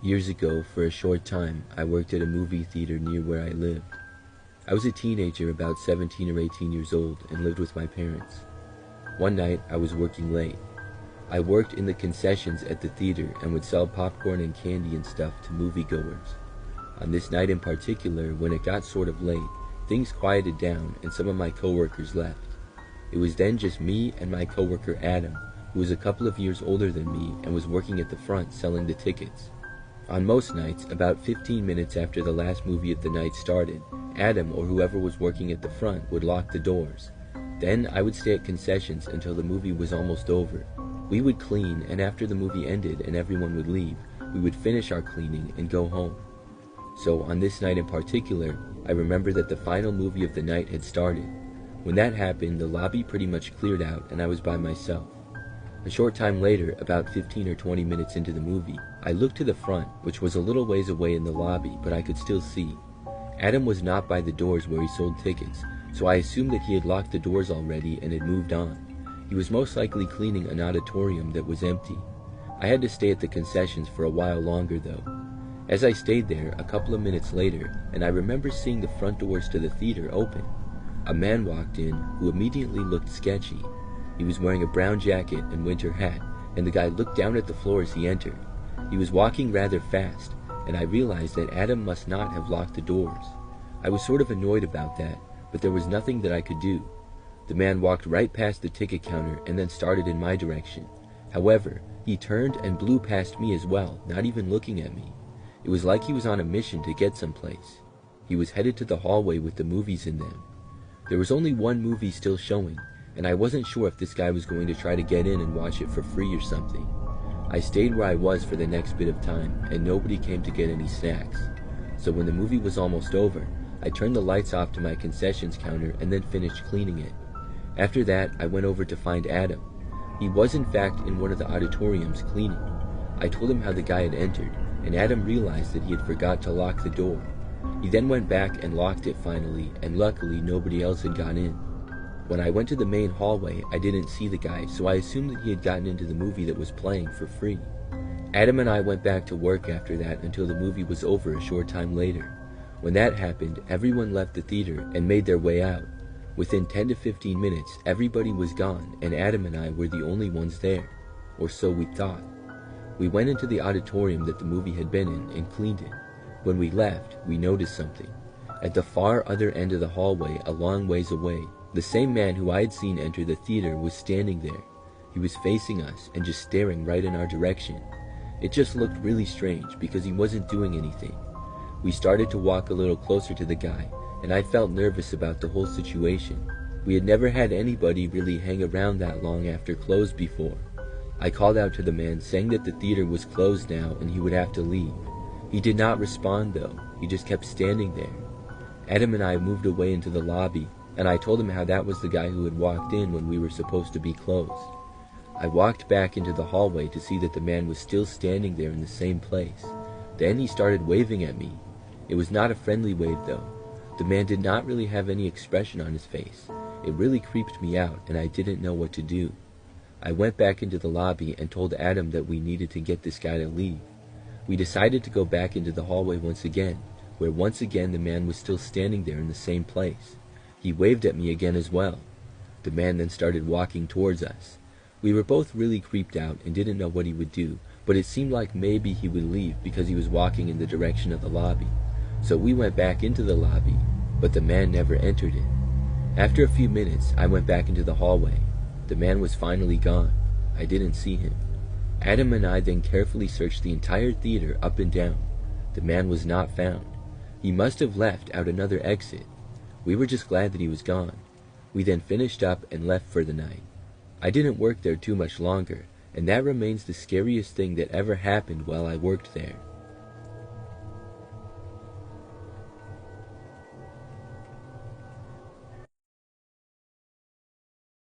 Years ago, for a short time, I worked at a movie theater near where I lived. I was a teenager, about 17 or 18 years old, and lived with my parents. One night, I was working late. I worked in the concessions at the theater and would sell popcorn and candy and stuff to moviegoers. On this night in particular, when it got sort of late, things quieted down and some of my coworkers left. It was then just me and my coworker Adam, who was a couple of years older than me and was working at the front selling the tickets. On most nights, about 15 minutes after the last movie of the night started, Adam or whoever was working at the front would lock the doors. Then I would stay at concessions until the movie was almost over. We would clean, and after the movie ended and everyone would leave, we would finish our cleaning and go home. So on this night in particular, I remember that the final movie of the night had started. When that happened, the lobby pretty much cleared out and I was by myself. A short time later, about 15 or 20 minutes into the movie, I looked to the front, which was a little ways away in the lobby, but I could still see. Adam was not by the doors where he sold tickets, so I assumed that he had locked the doors already and had moved on. He was most likely cleaning an auditorium that was empty. I had to stay at the concessions for a while longer though. As I stayed there, a couple of minutes later, and I remember seeing the front doors to the theater open. A man walked in who immediately looked sketchy. He was wearing a brown jacket and winter hat, and the guy looked down at the floor as he entered. He was walking rather fast, and I realized that Adam must not have locked the doors. I was sort of annoyed about that, but there was nothing that I could do. The man walked right past the ticket counter and then started in my direction. However, he turned and blew past me as well, not even looking at me. It was like he was on a mission to get someplace. He was headed to the hallway with the movies in them. There was only one movie still showing, and I wasn't sure if this guy was going to try to get in and watch it for free or something. I stayed where I was for the next bit of time, and nobody came to get any snacks. So when the movie was almost over, I turned the lights off to my concessions counter and then finished cleaning it. After that, I went over to find Adam. He was in fact in one of the auditoriums cleaning. I told him how the guy had entered, and Adam realized that he had forgot to lock the door. He then went back and locked it finally, and luckily nobody else had gone in. When I went to the main hallway, I didn't see the guy, so I assumed that he had gotten into the movie that was playing for free. Adam and I went back to work after that until the movie was over a short time later. When that happened, everyone left the theater and made their way out. Within 10 to 15 minutes, everybody was gone, and Adam and I were the only ones there. Or so we thought. We went into the auditorium that the movie had been in and cleaned it. When we left, we noticed something. At the far other end of the hallway, a long ways away, the same man who I had seen enter the theater was standing there. He was facing us and just staring right in our direction. It just looked really strange because he wasn't doing anything. We started to walk a little closer to the guy, and I felt nervous about the whole situation. We had never had anybody really hang around that long after close before. I called out to the man saying that the theater was closed now and he would have to leave. He did not respond though, he just kept standing there. Adam and I moved away into the lobby, and I told him how that was the guy who had walked in when we were supposed to be closed. I walked back into the hallway to see that the man was still standing there in the same place. Then he started waving at me. It was not a friendly wave though. The man did not really have any expression on his face. It really creeped me out, and I didn't know what to do. I went back into the lobby and told Adam that we needed to get this guy to leave. We decided to go back into the hallway once again, where once again the man was still standing there in the same place. He waved at me again as well. The man then started walking towards us. We were both really creeped out and didn't know what he would do, but it seemed like maybe he would leave because he was walking in the direction of the lobby. So we went back into the lobby, but the man never entered it. After a few minutes, I went back into the hallway. The man was finally gone. I didn't see him. Adam and I then carefully searched the entire theater up and down. The man was not found. He must have left out another exit. We were just glad that he was gone. We then finished up and left for the night. I didn't work there too much longer, and that remains the scariest thing that ever happened while I worked there.